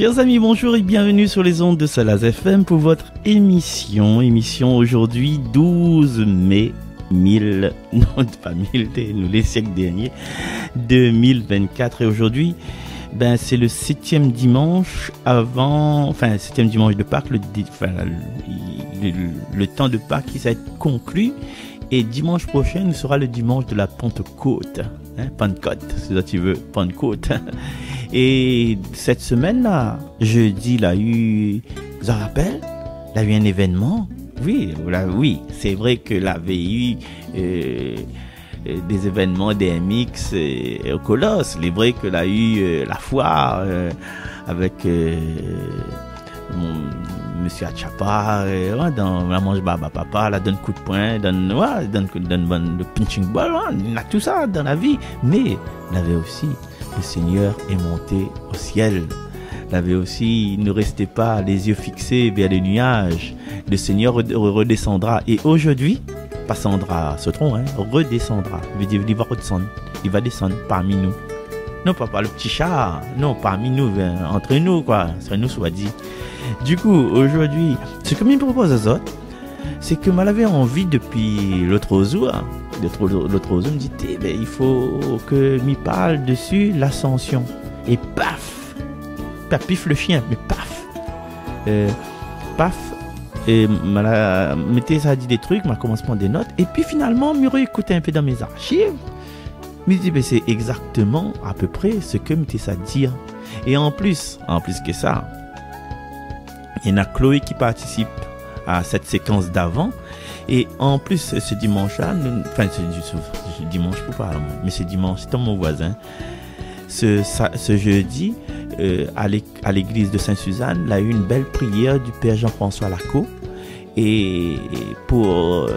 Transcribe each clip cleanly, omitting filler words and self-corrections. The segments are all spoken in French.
Chers amis, bonjour et bienvenue sur les ondes de Salaz FM pour votre émission aujourd'hui 12 mai 1000, non pas 1000, les siècles derniers, 2024 et aujourd'hui, c'est le 7e dimanche septième dimanche de Pâques, le temps de Pâques qui va être conclu et dimanche prochain sera le dimanche de la Pentecôte, Pentecôte, si tu veux, Pentecôte. Et cette semaine-là, jeudi, il a eu, vous vous rappelez, il a eu un événement. Oui, c'est vrai que l'avait eu des événements DMX au Colosse. Il est vrai qu'il a eu la foire avec Monsieur Achapa dans la manche baba papa, la donne coup de poing, donne le pinching ball, il a tout ça dans la vie. Mais il avait aussi le Seigneur est monté au ciel. Il avait aussi, ne restez pas les yeux fixés vers les nuages. Le Seigneur redescendra. Et aujourd'hui, pas Sandra Sautron, redescendra. Il va descendre parmi nous. Non, pas le petit chat. Non, parmi nous, entre nous, quoi. Entre nous, soit dit. Du coup, aujourd'hui, ce que me propose aux autres, c'est que moi j'avais envie depuis l'autre jour. L'autre jour me dit, il faut que m'y parle dessus l'ascension. Et paf, pas pif le chien, mais paf, paf. Et mettez ça dit des trucs, m'a commencé à prendre des notes. Et puis finalement, me réécouter un peu dans mes archives. Me dit, c'est exactement à peu près ce que mettez ça dire. Et en plus que ça, il y en a Chloé qui participe à cette séquence d'avant. Et en plus, ce dimanche-là, ce dimanche, pour pas, mais ce dimanche, c'est mon voisin. Ce jeudi, à l'église de Sainte-Suzanne, il a eu une belle prière du Père Jean-François Lacaux. Et pour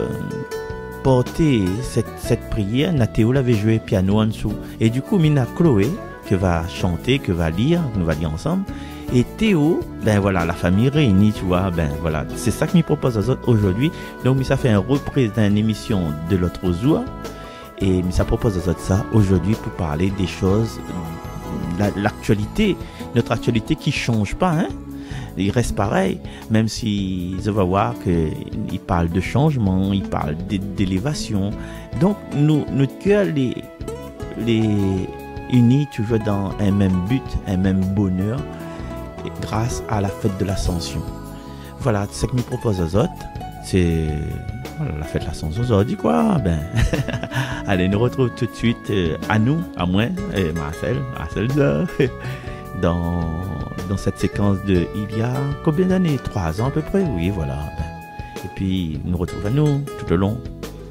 porter cette prière, Nathéo l'avait joué piano en dessous. Et du coup, Mina Chloé, que va chanter, que va lire, nous va lire ensemble. Et Théo, la famille réunie, tu vois, c'est ça que me propose aux autres aujourd'hui. Donc, ça fait un reprise d'une émission de l'autre jour. Et ça propose aux autres ça aujourd'hui pour parler des choses, l'actualité, notre actualité qui change pas, Il reste pareil, même si je vais voir qu'il parle de changement, il parle d'élévation. Donc, notre cœur les unit toujours dans un même but, un même bonheur, grâce à la fête de l'Ascension. Voilà, ce que me propose aux autres, c'est la fête de l'Ascension aujourd'hui, quoi. Allez, nous retrouve tout de suite à moi et Marcel dans cette séquence de il y a combien d'années? 3 ans à peu près, oui, voilà. Et puis, nous retrouvons à nous tout au long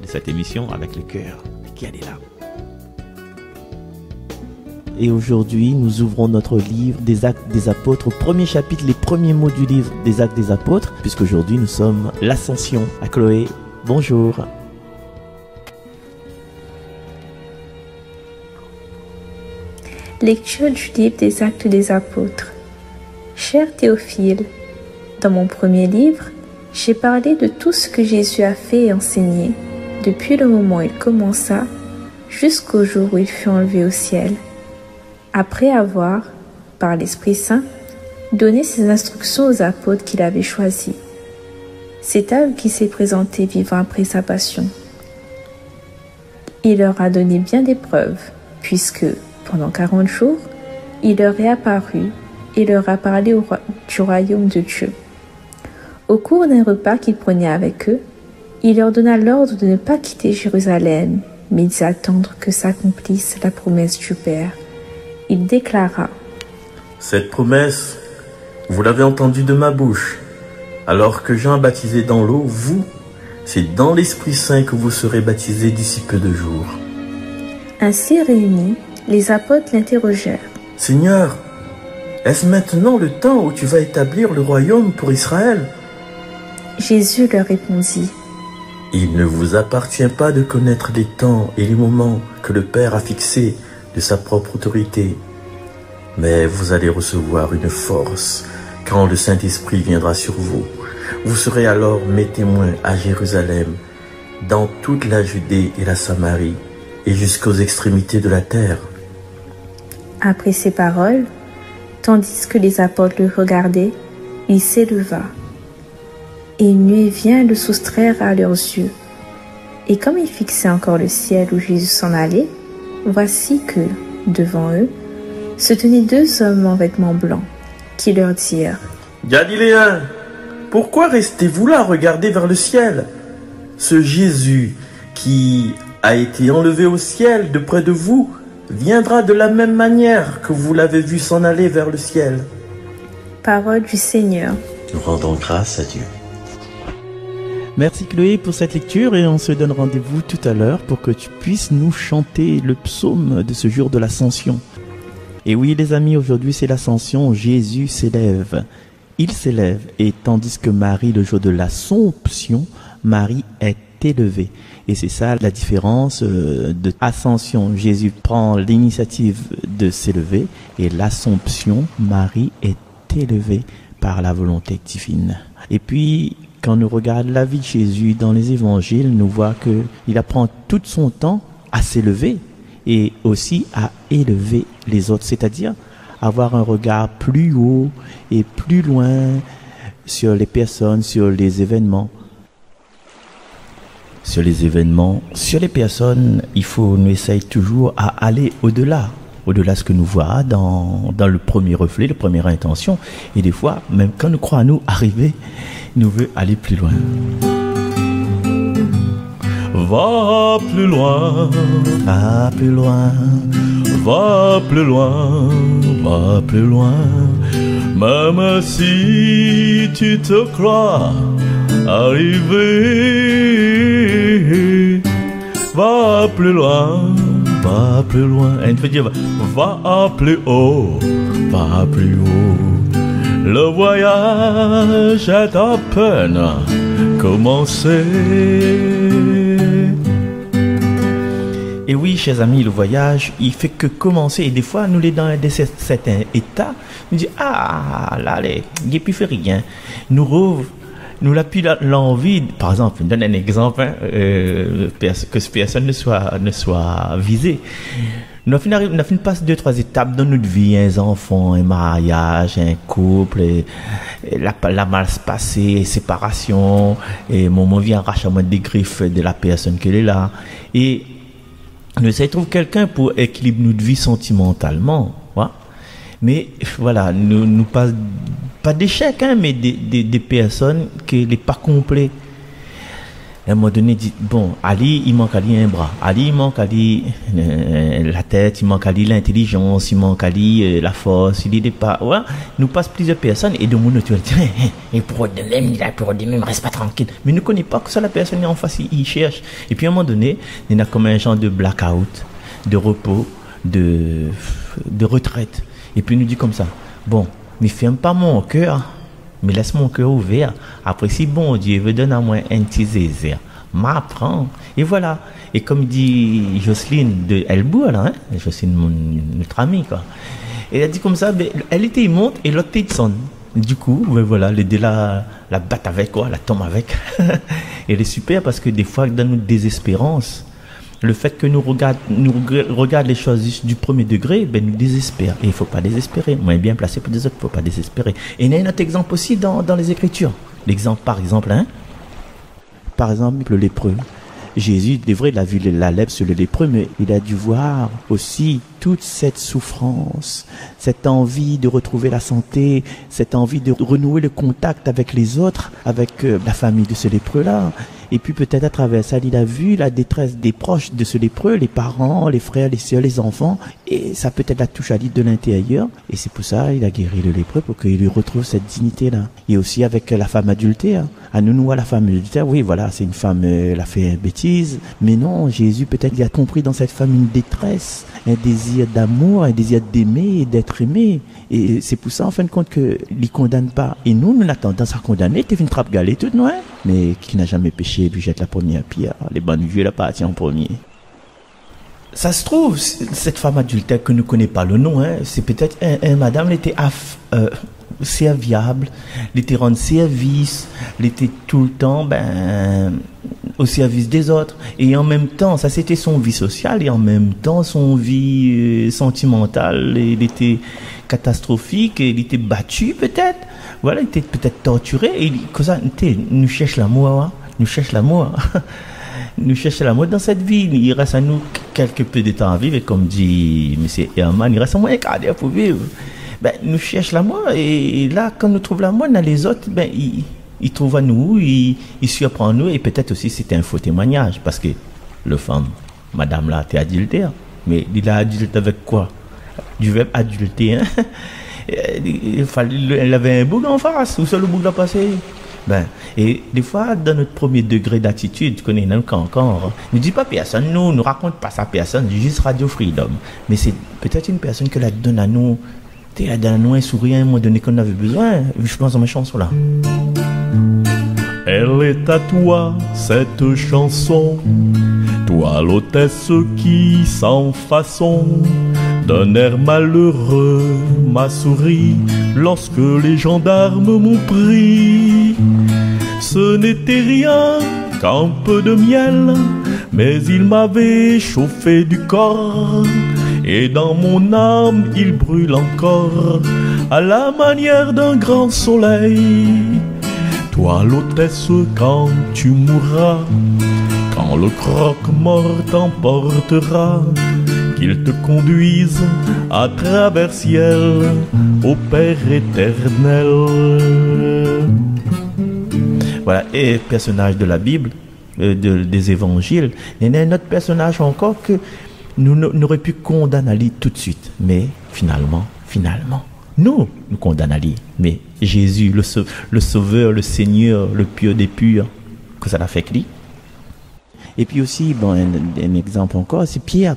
de cette émission avec le cœur qui est là. Et aujourd'hui, nous ouvrons notre livre des Actes des Apôtres, au premier chapitre, les premiers mots du livre des Actes des Apôtres, puisqu'aujourd'hui nous sommes l'Ascension. À Chloé, bonjour. Lecture du livre des Actes des Apôtres. Cher Théophile, dans mon premier livre, j'ai parlé de tout ce que Jésus a fait et enseigné, depuis le moment où il commença jusqu'au jour où il fut enlevé au ciel. Après avoir, par l'Esprit Saint, donné ses instructions aux apôtres qu'il avait choisis. C'est à eux qu'il s'est présenté vivant après sa passion. Il leur a donné bien des preuves, puisque, pendant 40 jours, il leur est apparu et leur a parlé du royaume de Dieu. Au cours d'un repas qu'il prenait avec eux, il leur donna l'ordre de ne pas quitter Jérusalem, mais d'y attendre que s'accomplisse la promesse du Père. Il déclara: Cette promesse, vous l'avez entendue de ma bouche. Alors que Jean baptisait dans l'eau, vous, c'est dans l'Esprit Saint que vous serez baptisés d'ici peu de jours. Ainsi réunis, les apôtres l'interrogèrent: Seigneur, est-ce maintenant le temps où tu vas établir le royaume pour Israël? Jésus leur répondit: Il ne vous appartient pas de connaître les temps et les moments que le Père a fixés de sa propre autorité. Mais vous allez recevoir une force quand le Saint-Esprit viendra sur vous. Vous serez alors mes témoins à Jérusalem, dans toute la Judée et la Samarie, et jusqu'aux extrémités de la terre. Après ces paroles, Tandis que les apôtres le regardaient, il s'éleva, et une nuée vint le soustraire à leurs yeux. Et comme ils fixaient encore le ciel où Jésus s'en allait, voici que, devant eux, se tenaient deux hommes en vêtements blancs, qui leur dirent: Galiléens, pourquoi restez-vous là, regardez vers le ciel? Ce Jésus qui a été enlevé au ciel de près de vous viendra de la même manière que vous l'avez vu s'en aller vers le ciel. Parole du Seigneur. Nous rendons grâce à Dieu. Merci Chloé pour cette lecture et on se donne rendez-vous tout à l'heure pour que tu puisses nous chanter le psaume de ce jour de l'Ascension. Et oui les amis, aujourd'hui c'est l'Ascension, Jésus s'élève. Il s'élève et tandis que Marie, le jour de l'Assomption, Marie est élevée. Et c'est ça la différence de Ascension. Jésus prend l'initiative de s'élever et l'Assomption, Marie est élevée par la volonté divine. Et puis, quand nous regardons la vie de Jésus dans les évangiles, nous voyons qu'il apprend tout son temps à s'élever et aussi à élever les autres, c'est-à-dire avoir un regard plus haut et plus loin sur les personnes, sur les événements. Sur les événements, sur les personnes, nous essayons toujours à aller au-delà de ce que nous voyons dans le premier reflet, la première intention. Et des fois, même quand nous croyons à nous arriver, nous voulons aller plus loin. Va plus loin, va plus loin, va plus loin, va plus loin. Même si tu te crois arrivé, va plus loin, va plus loin. Et il faut dire, va plus haut, va plus haut. Le voyage est à peine commencé. Et oui, chers amis, le voyage, il fait que commencer. Et des fois, nous, dans certains états, nous disons, ah, là, il n'y a plus fait rien. Nous n'avons plus l'envie, par exemple, je donne un exemple, que cette personne ne soit visée. Nous avons passé 2-3 étapes dans notre vie, un enfant, un mariage, un couple, la mal passée, séparation, et moment vient arrachement des griffes de la personne qui est là. Et nous essayons de trouver quelqu'un pour équilibrer notre vie sentimentalement. Ouais. Mais voilà, nous pas d'échecs, hein, mais des personnes qui n'est pas complets. À un moment donné, dit, bon, Ali, il manque à lui un bras. Ali, il manque à lui la tête, il manque à lui l'intelligence, il manque à lui la force, il n'est pas. Ouais, nous passe plusieurs personnes et de mon naturel, et pour de même, il a pour de même, reste pas tranquille. Mais ne connaît pas que ça, la personne est en face, il cherche. Et puis à un moment donné, il y a comme un genre de blackout, de repos, de retraite. Et puis il nous dit comme ça, bon, ne ferme pas mon cœur, mais laisse mon cœur ouvert. Après, si bon Dieu veut donner à moi un petit zézère, m'apprends. Et voilà. Et comme dit Jocelyne de Elbourg, là, hein, Jocelyne, notre amie, quoi. Elle a dit comme ça, ben, elle était monte et l'autre était sonne. Du coup, ben voilà, les deux la battent avec, quoi, la tombe avec. Elle est super parce que des fois, dans notre désespérance, le fait que nous regarde les choses du premier degré, ben nous désespère. Et il ne faut pas désespérer. Moi, bien placé pour des autres, il ne faut pas désespérer. Et il y a un autre exemple aussi dans les Écritures. L'exemple, par exemple, le lépreux. Jésus, c'est vrai, il a vu la lèpre sur le lépreux, mais il a dû voir aussi toute cette souffrance, cette envie de retrouver la santé, cette envie de renouer le contact avec les autres, avec la famille de ce lépreux-là. Et puis peut-être à travers ça, il a vu la détresse des proches de ce lépreux, les parents, les frères, les sœurs, les enfants. Et ça peut-être la touche à lui de l'intérieur. Et c'est pour ça qu'il a guéri le lépreux, pour qu'il lui retrouve cette dignité-là. Et aussi avec la femme adultère. À nous, la femme adultère, oui, voilà, c'est une femme, elle a fait une bêtise. Mais non, Jésus, peut-être, il a compris dans cette femme une détresse, un désir d'amour, un désir d'aimer et d'être aimé. Et c'est pour ça, en fin de compte, qu'il ne condamne pas. Et nous avons tendance à condamner. Tu fais une trappe galée toute, non? Mais qui n'a jamais péché, puis jette la première pierre. Les bonnes vieux, la partie en premier. Ça se trouve, cette femme adultère que ne connaît pas le nom, hein, c'est peut-être un madame, elle était serviable, il était rendre service, il était tout le temps au service des autres. Et en même temps, ça c'était son vie sociale, et en même temps son vie sentimentale, il était catastrophique, et il était battu peut-être, voilà, il était peut-être torturé, et comme ça, nous cherche l'amour, hein? Nous cherche l'amour. Nous cherchons l'amour dans cette vie. Il reste à nous quelques peu de temps à vivre, et comme dit M. Herman, il reste à moins un quart d'heure pour vivre. Nous cherchons l'amour, et là, quand nous trouvons l'amour dans les autres, il trouve à nous, il surprend nous, et peut-être aussi c'était un faux témoignage, parce que le femme, madame là, était adultère, mais il a adulté avec quoi? Du verbe adulter, hein? Elle avait un bouc en face, où seul le bouc l'a passé? Et des fois, dans notre premier degré d'attitude, tu connais, encore, ne dis pas personne, ne raconte pas ça à personne, juste Radio Freedom. Mais c'est peut-être une personne que la donne à nous, la donne à nous un sourire à un moment donné qu'on avait besoin. Je pense à ma chanson là. Elle est à toi, cette chanson, toi l'hôtesse qui, sans façon, d'un air malheureux m'a souri lorsque les gendarmes m'ont pris. Ce n'était rien qu'un peu de miel, mais il m'avait chauffé du corps, et dans mon âme il brûle encore à la manière d'un grand soleil. Toi l'hôtesse, quand tu mourras, quand le croque-mort t'emportera, qu'il te conduise à travers ciel au Père éternel. Voilà, et personnage de la Bible, des évangiles, il y a un autre personnage encore que nous n'aurions pu condamner tout de suite, mais finalement, nous condamnons, mais Jésus, le Sauveur, le Seigneur, le pur des purs, que ça l'a fait que lui. Et puis aussi, un exemple encore, c'est Pierre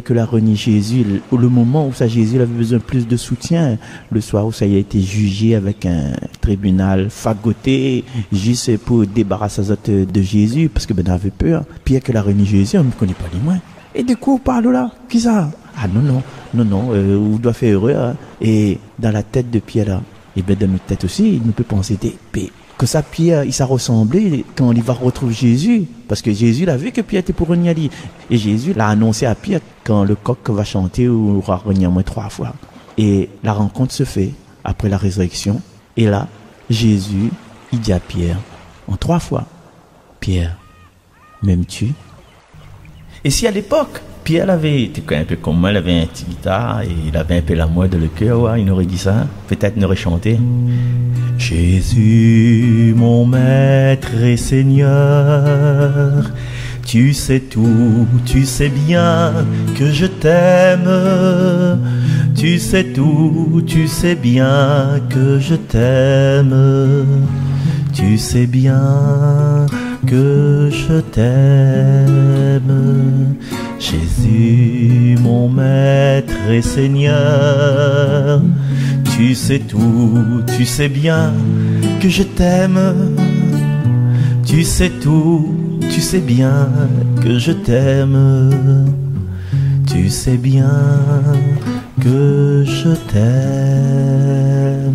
que l'a renié Jésus, le moment où Jésus avait besoin plus de soutien, le soir où ça y a été jugé avec un tribunal fagoté, juste pour débarrasser les autres de Jésus, parce que il avait peur. Pierre que l'a renié Jésus, on ne connaît pas les moins. Et de quoi on parle là? Qui ça? Ah non, on doit faire heureux. Hein? Et dans la tête de Pierre là, et bien dans notre tête aussi, il ne peut penser que ça, Pierre, il s'est ressemblé quand il va retrouver Jésus. Parce que Jésus l'a vu que Pierre était pour renier lui. Et Jésus l'a annoncé à Pierre quand le coq va chanter ou aura renié au moins 3 fois. Et la rencontre se fait après la résurrection. Et là, Jésus, il dit à Pierre, en 3 fois, Pierre, m'aimes-tu? Et si à l'époque, Pierre était un peu comme moi, il avait un petit guitare et il avait un peu l'amour de le cœur, ouais, il aurait dit ça, peut-être il aurait chanté. Jésus, mon maître et Seigneur, tu sais tout, tu sais bien que je t'aime. Tu sais tout, tu sais bien que je t'aime. Tu sais bien que je t'aime. Jésus, mon maître et Seigneur, tu sais tout, tu sais bien que je t'aime. Tu sais tout, tu sais bien que je t'aime. Tu sais bien que je t'aime.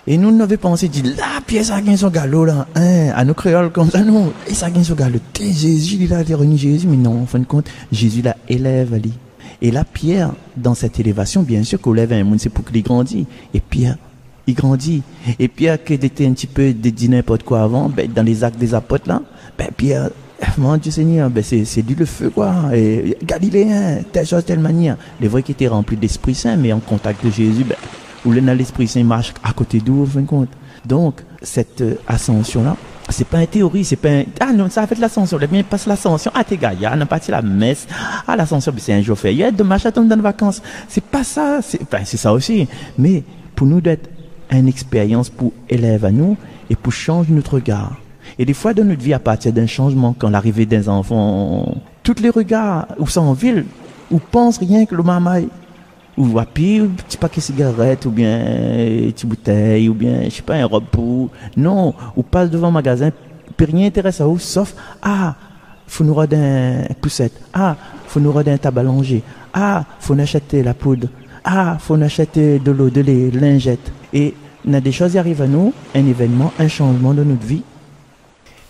Et nous n'avions pensé, dit, là, Pierre, ça gagne son galop, là, hein, à nos créoles comme ça, non, et ça gagne son galop. Jésus, il a renié Jésus, mais non, en fin de compte, Jésus l'a élève, Ali. Et là, Pierre, dans cette élévation, bien sûr, qu'on lève un monde, c'est pour qu'il grandisse. Et Pierre, il grandit. Et Pierre, qui était un petit peu dit n'importe quoi avant, dans les actes des apôtres, là, Pierre, mon Dieu Seigneur, c'est du le feu, quoi. Et Galiléen, telle chose, telle manière. Les vrais qui étaient remplis d'Esprit Saint, mais en contact de Jésus, où l'Esprit Saint marche à côté d'eux, en fin de compte. Donc, cette ascension-là, c'est pas une théorie, c'est pas un... Ah non, ça a fait l'ascension, le bien passe l'ascension, ah t'es gars, on a parti la messe, ah l'ascension, c'est un jour fait, il y a dommage, attendre dans les vacances. C'est pas ça, c'est ça aussi. Mais pour nous d'être une expérience pour élève à nous et pour changer notre regard. Et des fois dans notre vie, à partir d'un changement, quand l'arrivée des enfants, tous les regards, où sont en ville, où pensent rien que le mamaï, ou à pire, petit paquet de cigarettes, ou bien une petite bouteille, ou bien, je sais pas, un robe pour... Non, ou passe devant un magasin, puis rien n'intéresse à vous, sauf, faut nous rendre un poussette, faut nous rendre un tabac allongé, faut nous acheter la poudre, Ah, faut nous acheter de l'eau, de lait, de lingettes. Et il y a des choses qui arrivent à nous, un événement, un changement de notre vie.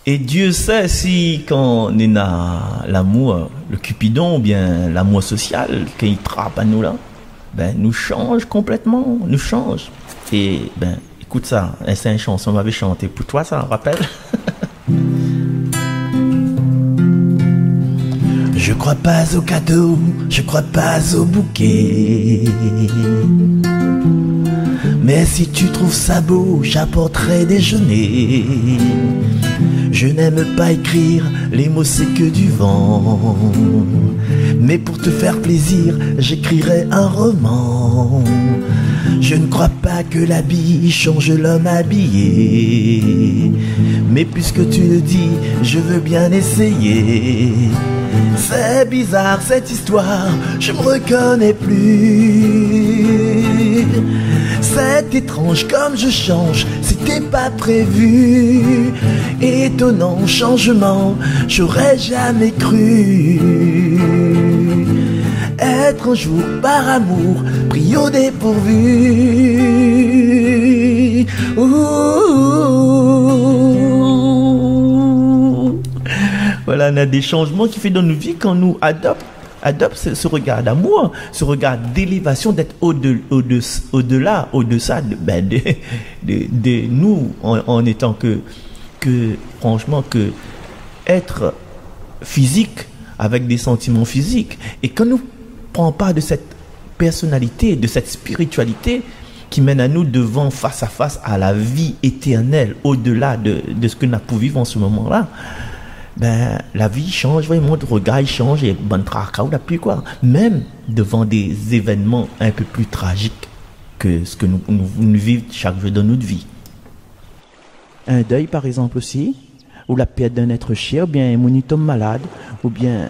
Et Dieu sait si quand on a l'amour, le cupidon ou bien l'amour social, quand il trappe à nous là, ben nous change complètement, nous change. Et ben écoute ça, c'est une chanson qu'on m'avait chanté pour toi, ça rappelle? Je crois pas au cadeau, je crois pas au bouquet. Mais si tu trouves ça beau, j'apporterai déjeuner. Je n'aime pas écrire, les mots c'est que du vent. Mais pour te faire plaisir, j'écrirai un roman. Je ne crois pas que l'habit change l'homme habillé. Mais puisque tu le dis, je veux bien essayer. C'est bizarre cette histoire, je me reconnais plus. C'est étrange comme je change, c'était pas prévu. Étonnant changement, j'aurais jamais cru. Être un jour par amour, pris au dépourvu. Voilà, on a des changements qui fait dans nos vies quand nous adopte ce regard d'amour, ce regard d'élévation, d'être au-delà, au-deçà de nous, en étant que franchement, que être physique avec des sentiments physiques. Et quand nous ne prenons pas de cette personnalité, de cette spiritualité qui mène à nous devant, face à face à la vie éternelle, au-delà de ce que nous pouvons vivre en ce moment-là, ben, la vie change, vraiment, notre regard change et bonne tracas ou la pluie, quoi. Même devant des événements un peu plus tragiques que ce que nous vivons chaque jour dans notre vie. Un deuil, par exemple, aussi, ou la perte d'un être cher, ou bien un tombe malade, ou bien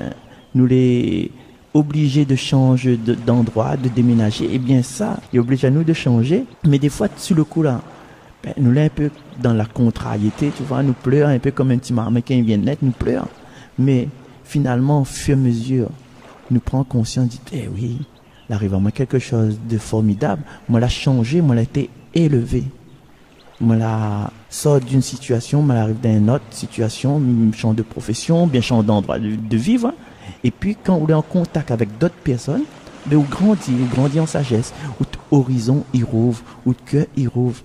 nous les obligés de changer d'endroit, de déménager, et bien ça, il oblige à nous de changer. Mais des fois, sur le coup là, ben, nous l'avons un peu dans la contrariété, tu vois, nous pleurons un peu comme un petit marmot qui vient de naître, nous pleurons. Mais finalement, au fur et à mesure, nous prenons conscience, dit, eh oui, il arrive à moi quelque chose de formidable, moi l'a changé, moi l'a été élevé. Moi l'a sort d'une situation, moi l'arrive dans une autre situation, champ de profession, bien champ d'endroit de vivre. Hein. Et puis quand on est en contact avec d'autres personnes, ben, on grandit en sagesse, où horizon il rouvre, où le cœur il rouvre.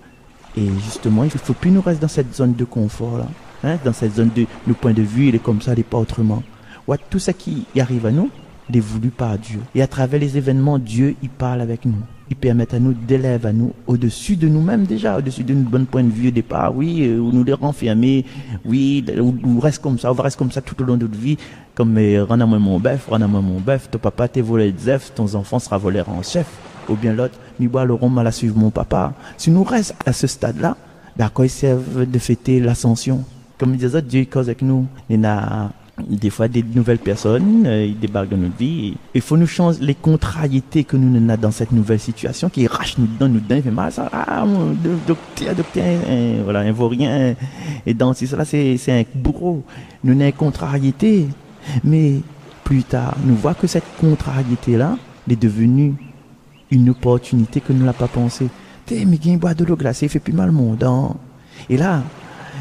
Et justement, il ne faut plus nous rester dans cette zone de confort, là, hein, dans cette zone de nos points de vue, il est comme ça, il n'est pas autrement. Ouais, tout ce qui arrive à nous, il est voulu par Dieu. Et à travers les événements, Dieu, il parle avec nous. Il permet à nous d'élever à nous au-dessus de nous-mêmes déjà, au-dessus de notre bon point de vue au départ, oui, où nous les renfermer, oui, on reste comme ça, on va rester comme ça tout au long de notre vie, comme rends-moi mon bœuf, ton papa t'est volé de zef, ton enfant sera volé en chef. Ou bien l'autre, mi bois le rhum à la suivre mon papa. Si nous restons à ce stade-là, ben à quoi il sert de fêter l'ascension? Comme il disait, Dieu cause avec nous. Il y a des fois des nouvelles personnes, ils débarquent dans notre vie. Il faut nous changer les contrariétés que nous avons dans cette nouvelle situation, qui rachent nous dedans, il fait mal, ça, docteur, voilà, un vaurien, et dans cela, c'est un bourreau. Nous avons une contrariété, mais plus tard, nous voyons que cette contrariété-là est devenue une opportunité que nous n'avons pas pensé. Mais il y a un bois de l'eau glacée, il fait plus mal mon dent. Et là,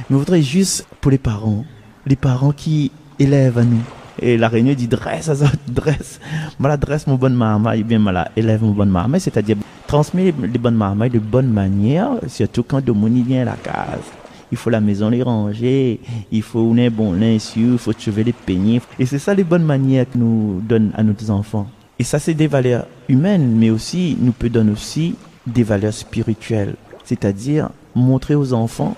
je voudrais juste pour les parents qui élèvent à nous. Et la réunion dit dresse, dresse mon bonne maman, et bien malade, élève mon bonne maman, c'est-à-dire transmet les bonnes mamans de bonne manière, surtout quand le monde vient à la case. Il faut la maison les ranger, il faut un bon linge, il faut chever les peigner. Et c'est ça les bonnes manières que nous donnons à nos enfants. Et ça, c'est des valeurs humaines, mais aussi, nous peut donner aussi des valeurs spirituelles. C'est-à-dire, montrer aux enfants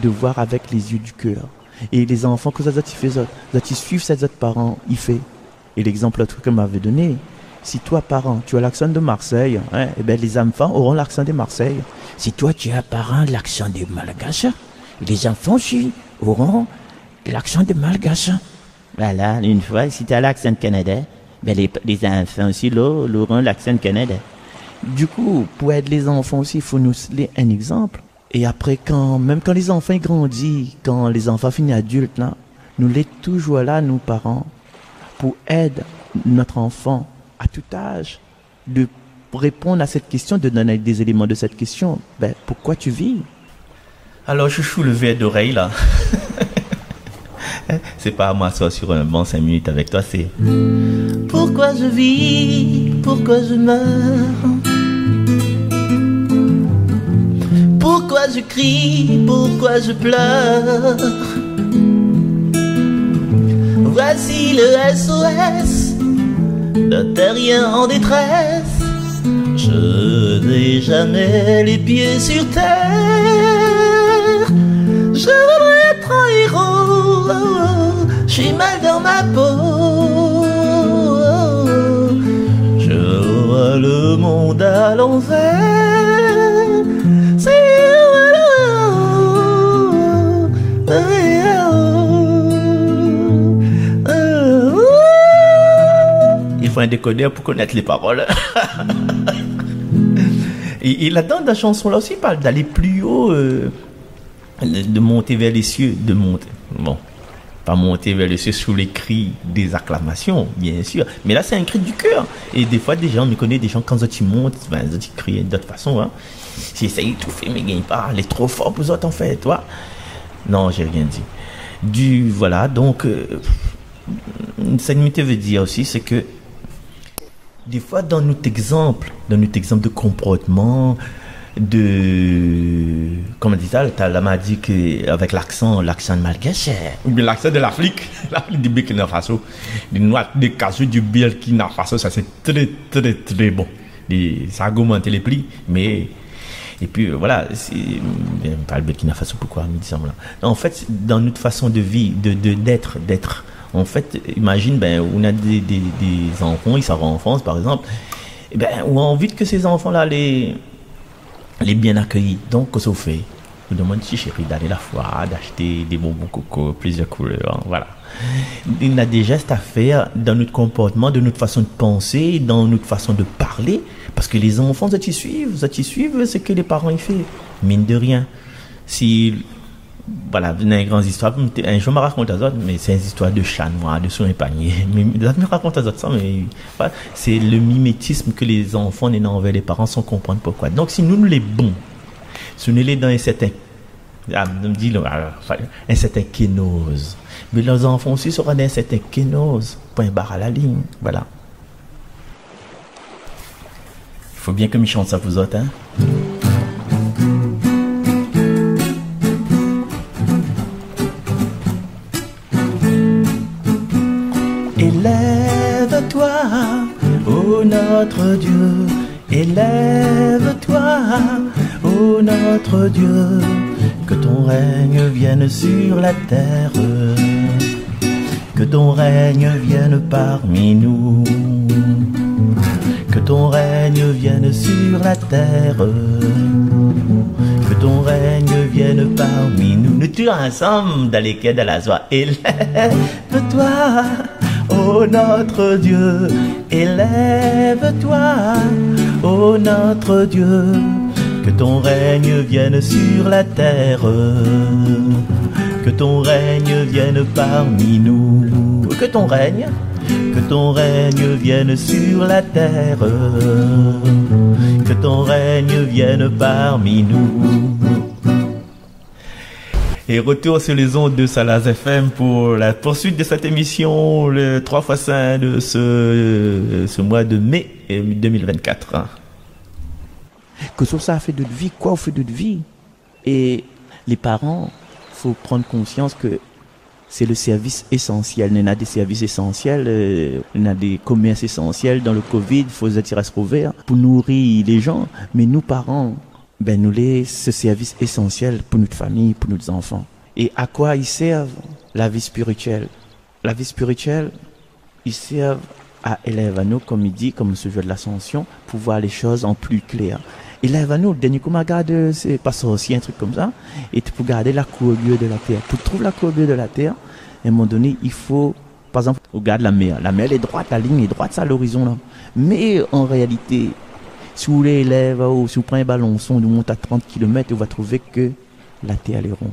de voir avec les yeux du cœur. Et les enfants, que ça fait, ils suivent ces autres parents, ils font. Et l'exemple que m'avait donné, si toi, parent, tu as l'accent de Marseille, hein, eh ben, les enfants auront l'accent de Marseille. Si toi, tu as parent l'accent de Malgache, les enfants aussi auront l'accent de Malgache. Voilà, une fois, si tu as l'accent de Canada, ben les enfants aussi, auront l'accent canadien. Du coup, pour aider les enfants aussi, il faut nous donner un exemple. Et après, même quand les enfants grandissent, quand les enfants finissent adultes, là, nous les toujours là, nous parents, pour aider notre enfant à tout âge, de pour répondre à cette question, de donner des éléments de cette question, ben, pourquoi tu vis? Alors, chouchou, le verre d'oreille, là. C'est pas à m'asseoir sur un banc 5 minutes avec toi, c'est... Pourquoi je vis? Pourquoi je meurs? Pourquoi je crie? Pourquoi je pleure? Voici le SOS d'un terrien en détresse. Je n'ai jamais les pieds sur terre. Je voudrais être un héros. J'ai mal dans ma peau. Je vois le monde à l'envers. Il faut un décodeur pour connaître les paroles. Et là-dedans, dans la chanson-là aussi, il parle d'aller plus haut, de monter vers les cieux, de monter. Bon, pas monter vers les cieux sous les cris des acclamations, bien sûr. Mais là, c'est un cri du cœur. Et des fois, des gens, on connaît des gens, quand ils montent, ben, ils crient d'autre façon. Hein. J'essaye de tout faire, mais ils parlent, il est trop fort pour eux autres, en fait, toi. Non, j'ai rien dit. Voilà, donc, ça veut dire aussi, c'est que des fois, dans notre exemple de comportement, comment dit ça, la m'a dit qu'avec l'accent de malgache, ou bien l'accent de l'Afrique du Burkina Faso, des casus du Burkina Faso, ça c'est très, très, très bon. Ça a augmenté les prix, mais, et puis voilà, pas le Burkina Faso, pourquoi, me disons là. En fait, dans notre façon de vie, d'être, en fait, imagine, ben, on a des enfants, ils sont en France, par exemple, et ben, on a envie que ces enfants-là les bien accueillis. Donc, qu'est-ce qu'on fait? On demande si chérie d'aller la foire, d'acheter des bonbons coco, plusieurs couleurs, voilà. Il y a des gestes à faire dans notre comportement, dans notre façon de penser, dans notre façon de parler, parce que les enfants, ils suivent ce que les parents y font. Mine de rien. Si, voilà, dans les grandes histoires, un jour, je me raconte à autres, mais c'est une histoire de chat noir, de souris panier. Mais je me raconte à autres ça, mais voilà, c'est le mimétisme que les enfants n'ont envers les parents sans comprendre pourquoi. Donc, si nous les bons, si nous les dans un certain, un certain kénose, mais leurs enfants aussi seront dans un certain kénose, point barre à la ligne, voilà. Il faut bien que je chante ça pour vous autres, hein. Élève-toi, ô notre Dieu, élève-toi, ô notre Dieu, que ton règne vienne sur la terre, que ton règne vienne parmi nous, que ton règne vienne sur la terre, que ton règne vienne parmi nous. Nous tous ensemble dans les quais de la joie. Élève-toi, ô notre Dieu, élève-toi, ô notre Dieu, que ton règne vienne sur la terre, que ton règne vienne parmi nous, que ton règne vienne sur la terre, que ton règne vienne parmi nous. Et retour sur les ondes de Salaz FM pour la poursuite de cette émission, le 3x5 de ce mois de mai 2024. Que ça a fait de vie, quoi, au fait de vie. Et les parents, faut prendre conscience que c'est le service essentiel. Il y a des services essentiels, il y a des commerces essentiels. Dans le Covid, il faut attirer à se rouvrir pour nourrir les gens. Mais nous, parents, ben, nous ce service essentiel pour notre famille, pour nos enfants. Et à quoi ils servent? La vie spirituelle. La vie spirituelle, ils servent à élever à nous, comme il dit, comme ce jeu de l'ascension, pour voir les choses en plus clair. Élève à nous, le dernier coup, regarde, c'est pas sorcier, un truc comme ça, et pour garder la courbure de la terre. Pour trouver la courbure de la terre, à un moment donné, il faut, par exemple, regarde la mer. La mer, elle est droite, la ligne est droite, ça, à l'horizon, là. Mais, en réalité, si vous voulez élève, si vous prenez un ballon son, vous montez à 30 km, vous allez trouver que la terre, elle est ronde.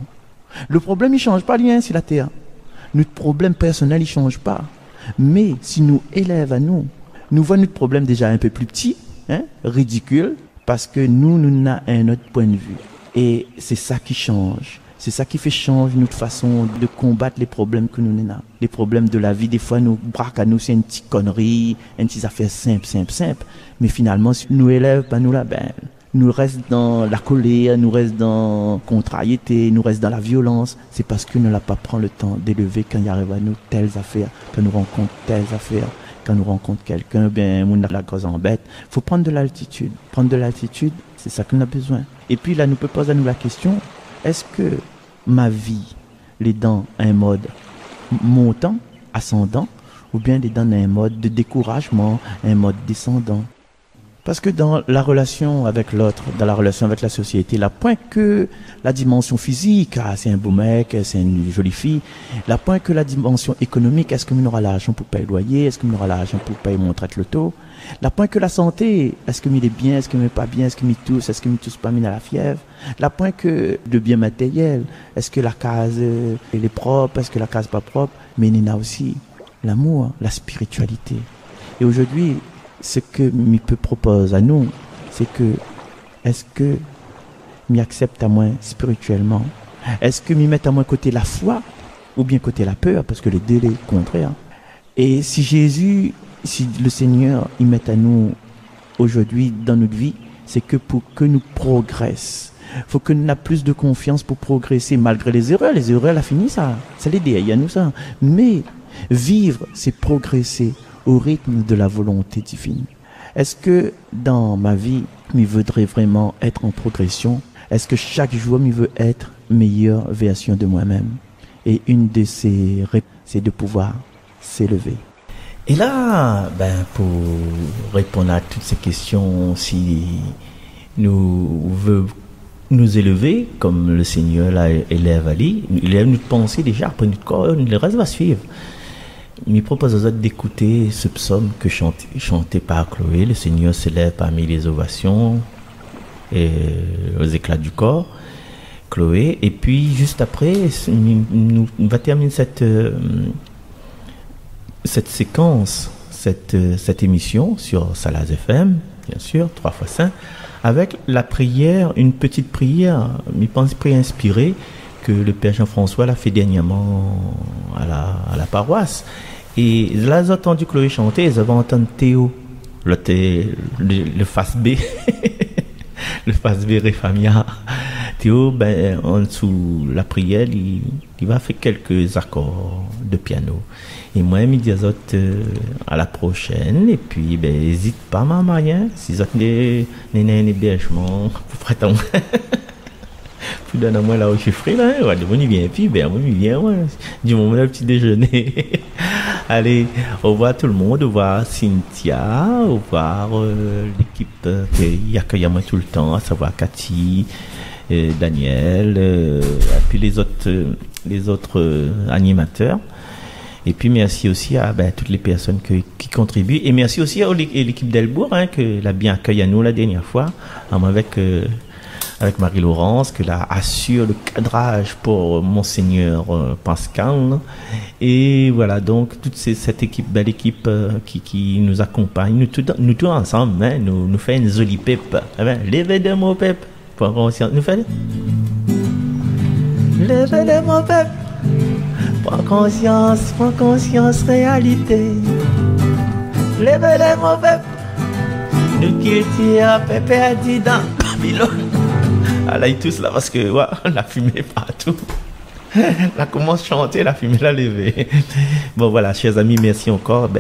Le problème, il change pas rien, c'est la terre. Notre problème personnel, il change pas. Mais, si nous élève à nous, nous voyons notre problème déjà un peu plus petit, ridicule, parce que nous n'avons un autre point de vue. Et c'est ça qui change. C'est ça qui fait changer notre façon de combattre les problèmes que nous avons. Les problèmes de la vie, des fois, nous braquent à nous, c'est une petite connerie, une petite affaire simple. Mais finalement, si nous élèves, nous là, nous reste dans la colère, nous reste dans la contrariété, nous reste dans la violence. C'est parce que nous n'avons pas pris le temps d'élever quand il arrive à nous telles affaires, quand nous rencontrons telles affaires, quand nous rencontrons quelqu'un, on a la grosse embête. Il faut prendre de l'altitude. Prendre de l'altitude, c'est ça qu'on a besoin. Et puis là, nous peut poser à nous la question, est-ce que ma vie, les dents à un mode montant, ascendant, ou bien les dents à un mode de découragement, un mode descendant? Parce que dans la relation avec l'autre, dans la relation avec la société, la point que la dimension physique, c'est un beau mec, c'est une jolie fille, la point que la dimension économique, est-ce que nous aura l'argent pour payer le loyer, est-ce que nous aura l'argent pour payer mon traite l'auto, la point que la santé, est-ce que il est bien, est-ce que il est pas bien, est-ce que il tousse, est-ce que il tousse pas, il a la fièvre, la point que le bien matériel, est-ce que la case elle est propre, est-ce que la case pas propre, mais il y a aussi l'amour, la spiritualité. Et aujourd'hui, ce que me peut propose à nous, c'est que est-ce que m'y accepte à moi spirituellement? Est-ce que m'y met à moi côté la foi ou bien côté la peur? Parce que les deux les contraires. Et si Jésus, si le Seigneur y met à nous aujourd'hui dans notre vie, c'est que pour que nous progressions. Faut que nous ayons plus de confiance pour progresser malgré les erreurs. Les erreurs, la fini ça. Ça les dit, il y a nous ça. Mais vivre, c'est progresser au rythme de la volonté divine. Est-ce que dans ma vie, je voudrais vraiment être en progression? Est-ce que chaque jour, je veux être meilleure version de moi-même? Et une de ces réponses, c'est de pouvoir s'élever. Et là, pour répondre à toutes ces questions, si nous voulons nous élever, comme le Seigneur là, élève Ali, il élève notre pensée déjà, après notre corps, le reste va suivre. Je propose aux autres d'écouter ce psaume que chanté par Chloé. Le Seigneur s'élève parmi les ovations et aux éclats du corps. Chloé. Et puis, juste après, nous va terminer cette séquence, cette émission sur Salaz FM, bien sûr, 3x5, avec la prière, une petite prière, je pense prière inspirée, que le Père Jean-François l'a fait dernièrement à la paroisse. Et là, ils ont entendu Chloé chanter, ils avaient entendu Théo, le face B, le face B Réfamia. Théo, en dessous la prière, il va faire quelques accords de piano. Et moi, je me dis aux autres à la prochaine. Et puis, n'hésite pas, maman, si vous avez un hébergement, pour prétendre. Puis donne-moi là où je suis frais là, ouais, on y vient, puis on y vient, ouais. Du moment le petit déjeuner. Allez, au revoir tout le monde, au revoir Cynthia, au revoir l'équipe qui accueille moi tout le temps, à savoir Cathy, Daniel, et puis les autres animateurs. Et puis merci aussi à toutes les personnes qui contribuent. Et merci aussi à l'équipe d'Elbourg, que l'a bien accueilli à nous la dernière fois, avec Marie-Laurence, qui assure le cadrage pour Monseigneur Pascal. Et voilà, donc toute cette équipe, belle équipe qui nous accompagne, nous tous ensemble, nous fait une jolie pep. Levez de mon pep, pour conscience. Nous fait levez de mon pep, prends conscience, réalité. Levez de mon pep, nous qui tire pépé à dit dans Babylone. Là, ils tous là parce que la fumée partout. Là commence à chanter, la fumée l'a levée. Bon voilà, chers amis, merci encore.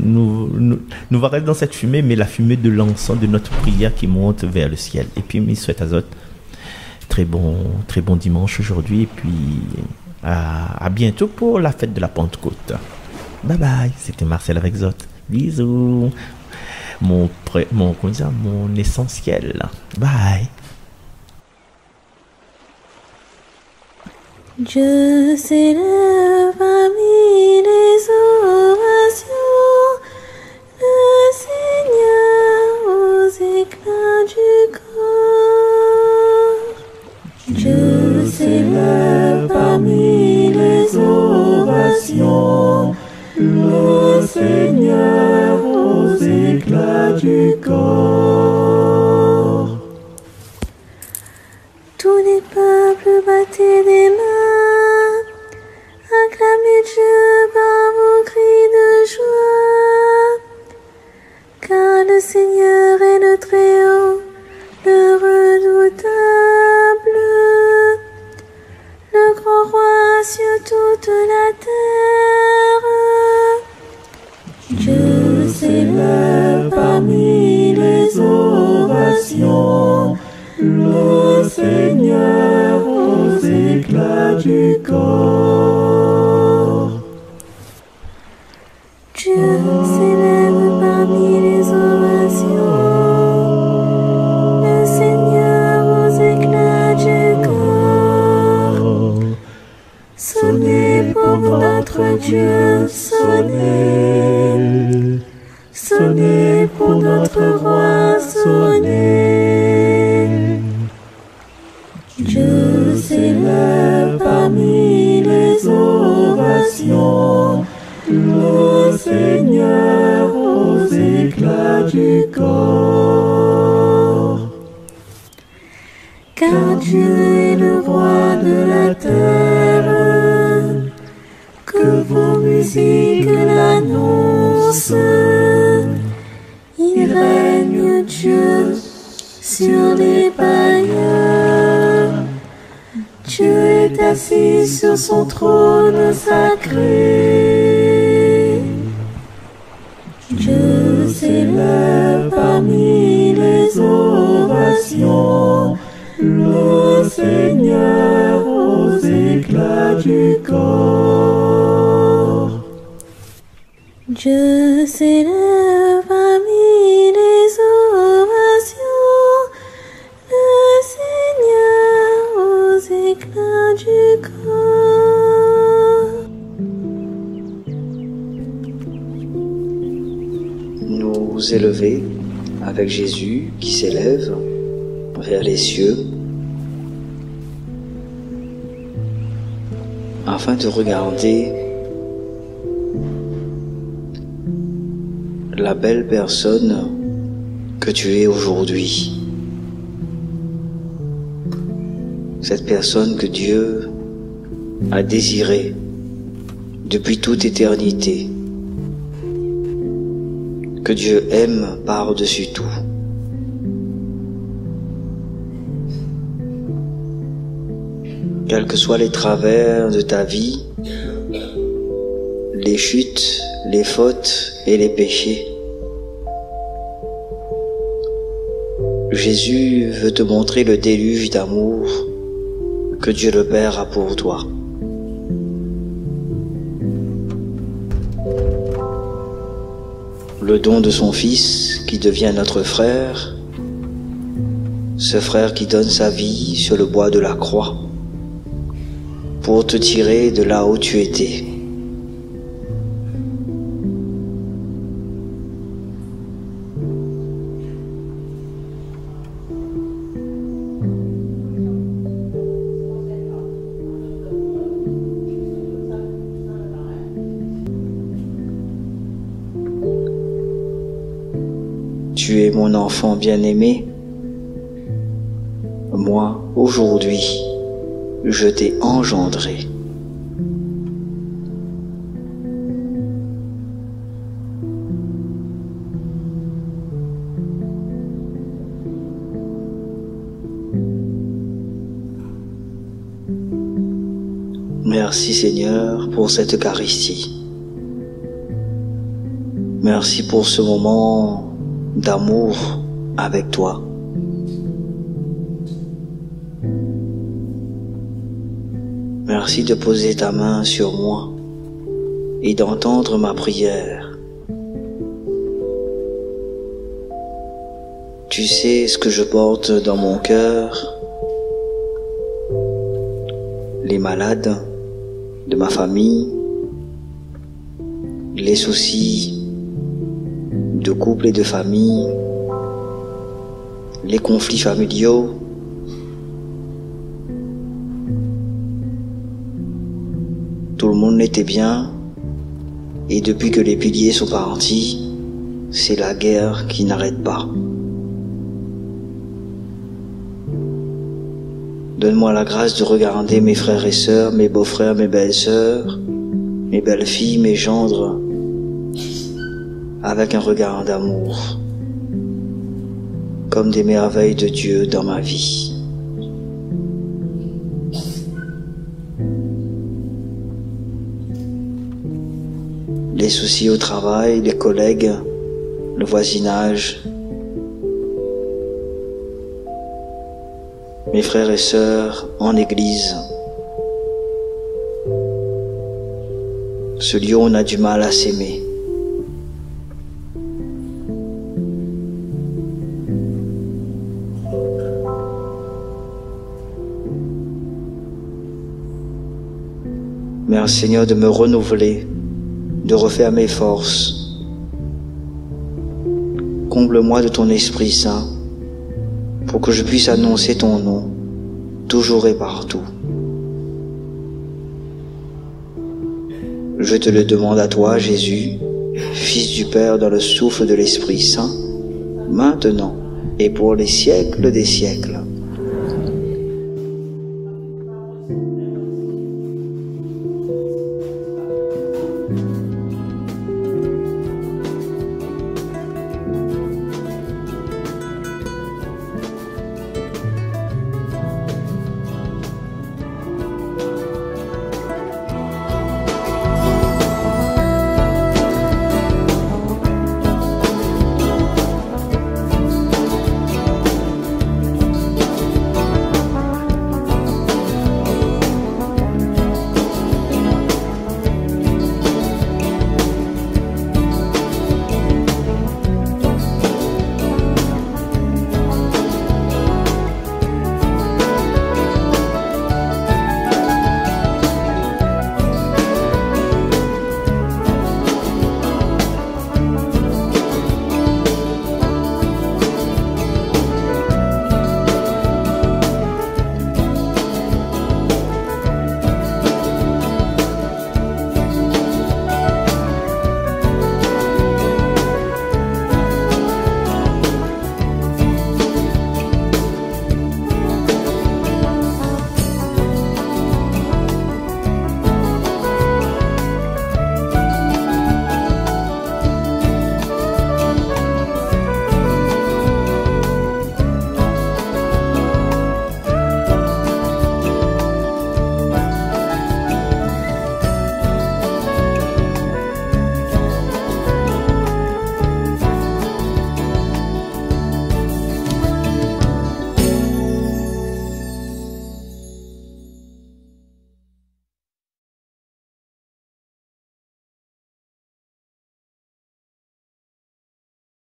Nous va rester dans cette fumée, mais la fumée de l'encens de notre prière qui monte vers le ciel. Et puis, je souhaite à Zot très bon dimanche aujourd'hui. Et puis, à bientôt pour la fête de la Pentecôte. Bye bye, c'était Marcel avec Zot. Bisous. Mon essentiel. Bye. Dieu s'élève parmi les ovations, le Seigneur aux éclats du corps. Dieu s'élève parmi les ovations, le Seigneur aux éclats du corps. du corps. Tous les peuples battaient des mains, acclamez Dieu par vos cris de joie, car le Seigneur est le Très-Haut, le redoutable, le grand roi sur toute la terre. Dieu s'élève Parmi les ovations, le Seigneur aux éclats du corps. Dieu s'élève parmi les ovations, le Seigneur aux éclats du corps. Sonnez pour notre Dieu, sonnez. Sonnez pour notre roi, sonnez. Dieu s'élève parmi les ovations, Le Seigneur aux éclats du corps. car Dieu est le roi de la terre, que vos musiques l'annoncent. Il règne Dieu sur les païens. Dieu est assis sur son trône sacré. Dieu s'élève parmi les ovations, Le Seigneur aux éclats du corps. Dieu s'élève parmi les ovations, le Seigneur aux éclats du corps. Nous élever avec Jésus qui s'élève vers les cieux afin de regarder la belle personne que tu es aujourd'hui. Cette personne que Dieu a désirée depuis toute éternité, que Dieu aime par-dessus tout. Quels que soient les travers de ta vie, les chutes, les fautes et les péchés, Jésus veut te montrer le déluge d'amour que Dieu le Père a pour toi. Le don de son Fils qui devient notre frère, ce frère qui donne sa vie sur le bois de la croix pour te tirer de là où tu étais. Tu es mon enfant bien-aimé. Moi, aujourd'hui, je t'ai engendré. Merci Seigneur pour cette Eucharistie. Merci pour ce moment d'amour avec toi. Merci de poser ta main sur moi et d'entendre ma prière. Tu sais ce que je porte dans mon cœur, les malades de ma famille, les soucis de couple et de famille, les conflits familiaux, tout le monde était bien, et depuis que les piliers sont partis, c'est la guerre qui n'arrête pas. Donne-moi la grâce de regarder mes frères et sœurs, mes beaux-frères, mes belles-sœurs, mes belles-filles, mes gendres, avec un regard d'amour, comme des merveilles de Dieu dans ma vie. Les soucis au travail, les collègues, le voisinage, mes frères et sœurs en église, ce lieu où on a du mal à s'aimer. Merci Seigneur de me renouveler, de refaire mes forces. Comble-moi de ton Esprit Saint pour que je puisse annoncer ton nom toujours et partout. Je te le demande à toi, Jésus, Fils du Père dans le souffle de l'Esprit Saint, maintenant et pour les siècles des siècles.